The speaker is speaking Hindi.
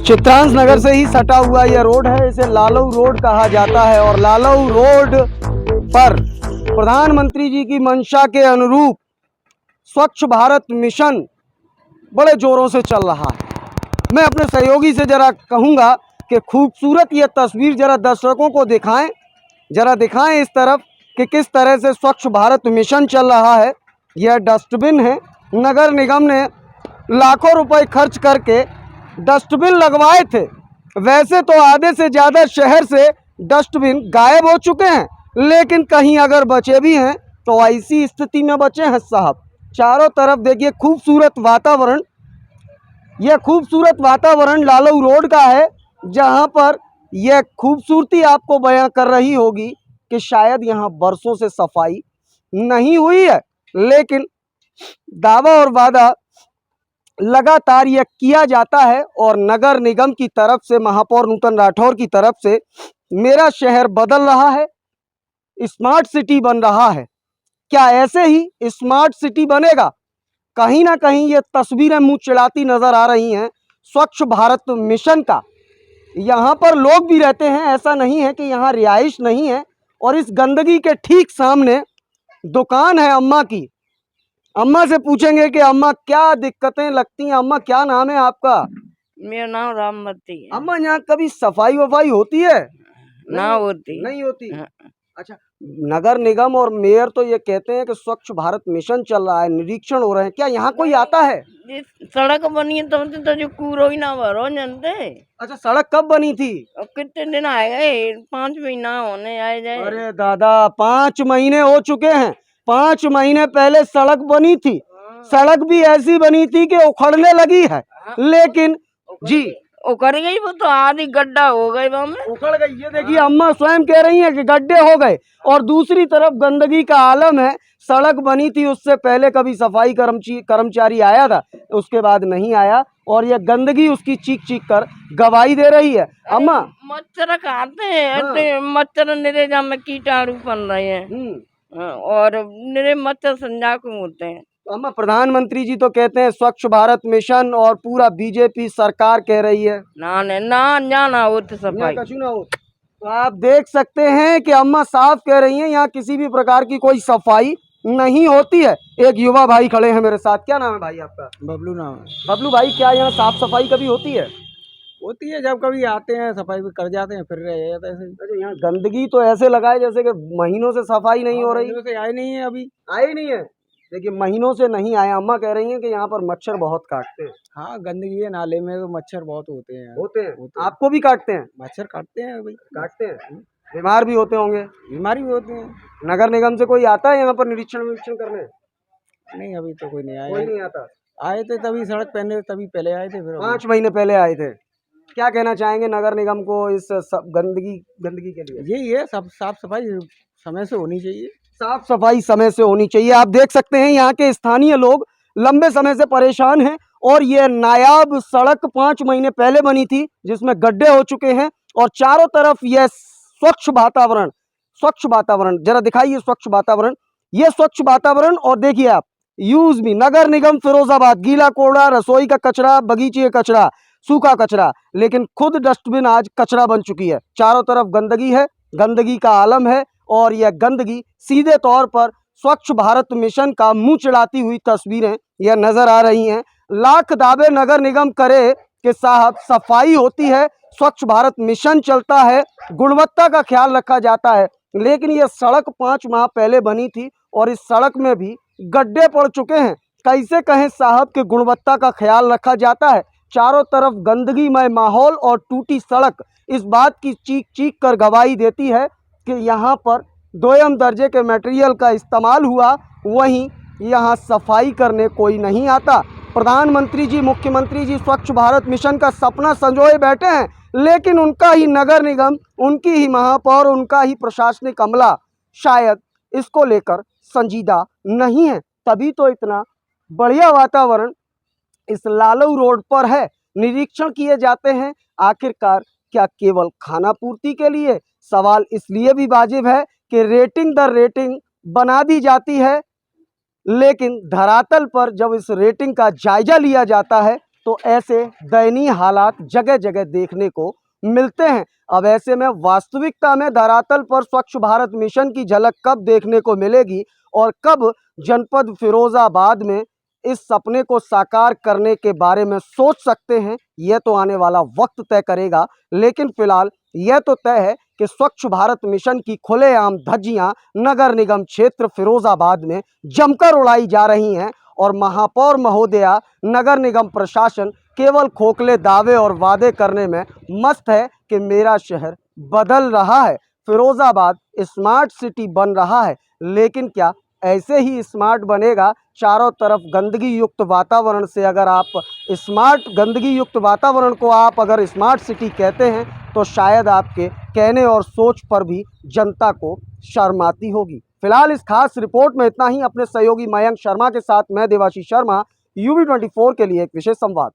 चित्रांश नगर से ही सटा हुआ यह रोड है, इसे लालऊ रोड कहा जाता है और लालऊ रोड पर प्रधानमंत्री जी की मंशा के अनुरूप स्वच्छ भारत मिशन बड़े जोरों से चल रहा है। मैं अपने सहयोगी से जरा कहूँगा कि खूबसूरत यह तस्वीर जरा दर्शकों को दिखाएं, जरा दिखाएं इस तरफ कि किस तरह से स्वच्छ भारत मिशन चल रहा है। यह डस्टबिन है, नगर निगम ने लाखों रुपए खर्च करके डस्टबिन लगवाए थे। वैसे तो आधे से ज़्यादा शहर से डस्टबिन गायब हो चुके हैं, लेकिन कहीं अगर बचे भी हैं तो ऐसी स्थिति में बचे हैं साहब। चारों तरफ देखिए खूबसूरत वातावरण, यह खूबसूरत वातावरण लालऊ रोड का है, जहां पर यह खूबसूरती आपको बयां कर रही होगी कि शायद यहां बरसों से सफाई नहीं हुई है, लेकिन दावा और वादा लगातार यह किया जाता है। और नगर निगम की तरफ से, महापौर नूतन राठौर की तरफ से मेरा शहर बदल रहा है, स्मार्ट सिटी बन रहा है। क्या ऐसे ही स्मार्ट सिटी बनेगा? कहीं ना कहीं ये तस्वीरें मुंह चिढ़ाती नजर आ रही हैं स्वच्छ भारत मिशन का। यहाँ पर लोग भी रहते हैं, ऐसा नहीं है कि यहाँ रिहाइश नहीं है। और इस गंदगी के ठीक सामने दुकान है अम्मा की। अम्मा से पूछेंगे कि अम्मा क्या दिक्कतें लगती हैं। अम्मा क्या नाम है आपका? मेरा नाम रामवती है। अम्मा यहाँ कभी सफाई वफाई होती है? ना होती। नहीं होती। अच्छा, नगर निगम और मेयर तो ये कहते हैं कि स्वच्छ भारत मिशन चल रहा है, निरीक्षण हो रहे हैं, क्या यहाँ कोई आता है? सड़क बनी है तो जो कूड़ो ही ना भरो जानते। अच्छा, सड़क कब बनी थी? अब कितने दिन आए गए? 5 महीना होने आए जाए। अरे दादा, 5 महीने हो चुके हैं। 5 महीने पहले सड़क बनी थी। सड़क भी ऐसी बनी थी कि उखड़ने लगी है, लेकिन जी उखड़ गई, वो तो आधी गड्ढा हो गई, उखड़ गई। ये देखिए अम्मा स्वयं कह रही हैं कि गड्ढे हो गए। और दूसरी तरफ गंदगी का आलम है। सड़क बनी थी, उससे पहले कभी सफाई कर्मचारी आया था, उसके बाद नहीं आया, और ये गंदगी उसकी चीख चीख कर गवाही दे रही है। अम्मा, मच्छर खाते हैं, मच्छर निरे में कीटाणु बन रहे हैं और निरे मच्छर संजाकू होते हैं। अम्मा, प्रधानमंत्री जी तो कहते हैं स्वच्छ भारत मिशन और पूरा बीजेपी सरकार कह रही है ना हो तो सफाई कछु ना हो। तो आप देख सकते हैं कि अम्मा साफ कह रही हैं यहाँ किसी भी प्रकार की कोई सफाई नहीं होती है। एक युवा भाई खड़े हैं मेरे साथ। क्या नाम है भाई आपका? बबलू नाम है। बबलू भाई, क्या यहाँ साफ सफाई कभी होती है? होती है, जब कभी आते हैं सफाई भी कर जाते हैं, फिर रह जाता है ऐसे। अरे यहाँ गंदगी तो ऐसे लगाए जैसे कि महीनों से सफाई नहीं हो रही। महीनों से आए नहीं है, अभी आई नहीं है। देखिए महीनों से नहीं आया। अम्मा कह रही हैं कि यहाँ पर मच्छर बहुत काटते हैं। हाँ, गंदगी है नाले में तो मच्छर बहुत होते हैं। होते हैं। आपको भी काटते हैं? मच्छर काटते हैं भाई, काटते हैं। बीमार भी होते होंगे? बीमारी भी होती है। नगर निगम से कोई आता है यहाँ पर निरीक्षण करने? नहीं, अभी तो कोई नहीं आया। कोई नहीं आता। आए थे तभी सड़क पहने, तभी पहले आए थे, फिर 5 महीने पहले आए थे। क्या कहना चाहेंगे नगर निगम को इस गंदगी के लिए? यही है, सब साफ सफाई समय से होनी चाहिए। साफ सफाई समय से होनी चाहिए। आप देख सकते हैं यहाँ के स्थानीय लोग लंबे समय से परेशान हैं। और ये नायाब सड़क 5 महीने पहले बनी थी, जिसमें गड्ढे हो चुके हैं, और चारों तरफ यह स्वच्छ वातावरण जरा दिखाइए। स्वच्छ वातावरण, ये स्वच्छ वातावरण। और देखिए आप, यूज भी नगर निगम फिरोजाबाद, गीला कूड़ा, रसोई का कचरा, बगीचे का कचरा, सूखा कचरा, लेकिन खुद डस्टबिन आज कचरा बन चुकी है। चारों तरफ गंदगी है, गंदगी का आलम है, और यह गंदगी सीधे तौर पर स्वच्छ भारत मिशन का मुंह चिढ़ाती हुई तस्वीरें यह नजर आ रही हैं। लाख दावे नगर निगम करे कि साहब सफाई होती है, स्वच्छ भारत मिशन चलता है, गुणवत्ता का ख्याल रखा जाता है, लेकिन यह सड़क 5 माह पहले बनी थी और इस सड़क में भी गड्ढे पड़ चुके हैं। कैसे कहें साहब कि गुणवत्ता का ख्याल रखा जाता है? चारों तरफ गंदगीमय माहौल और टूटी सड़क इस बात की चीख चीख कर गवाही देती है कि यहाँ पर दोयम दर्जे के मटेरियल का इस्तेमाल हुआ, वहीं यहाँ सफाई करने कोई नहीं आता। प्रधानमंत्री जी, मुख्यमंत्री जी स्वच्छ भारत मिशन का सपना संजोए बैठे हैं, लेकिन उनका ही नगर निगम, उनकी ही महापौर, उनका ही प्रशासनिक अमला शायद इसको लेकर संजीदा नहीं है। तभी तो इतना बढ़िया वातावरण इस लालऊ रोड पर है। निरीक्षण किए जाते हैं, आखिरकार क्या केवल खाना पूर्ति के लिए? सवाल इसलिए भी वाजिब है कि रेटिंग दर रेटिंग बना दी जाती है, लेकिन धरातल पर जब इस रेटिंग का जायजा लिया जाता है तो ऐसे दयनीय हालात जगह जगह देखने को मिलते हैं। अब ऐसे में वास्तविकता में धरातल पर स्वच्छ भारत मिशन की झलक कब देखने को मिलेगी और कब जनपद फिरोजाबाद में इस सपने को साकार करने के बारे में सोच सकते हैं, यह तो आने वाला वक्त तय करेगा। लेकिन फिलहाल यह तो तय है कि स्वच्छ भारत मिशन की खुलेआम धज्जियां नगर निगम क्षेत्र फिरोजाबाद में जमकर उड़ाई जा रही हैं और महापौर महोदया, नगर निगम प्रशासन केवल खोखले दावे और वादे करने में मस्त है कि मेरा शहर बदल रहा है, फिरोजाबाद स्मार्ट सिटी बन रहा है। लेकिन क्या ऐसे ही स्मार्ट बनेगा? चारों तरफ गंदगी युक्त वातावरण से अगर आप गंदगी युक्त वातावरण को आप अगर स्मार्ट सिटी कहते हैं तो शायद आपके कहने और सोच पर भी जनता को शर्म आती होगी। फिलहाल इस खास रिपोर्ट में इतना ही। अपने सहयोगी मयंक शर्मा के साथ मैं देवाशीष शर्मा, UB24 के लिए एक विशेष संवाद।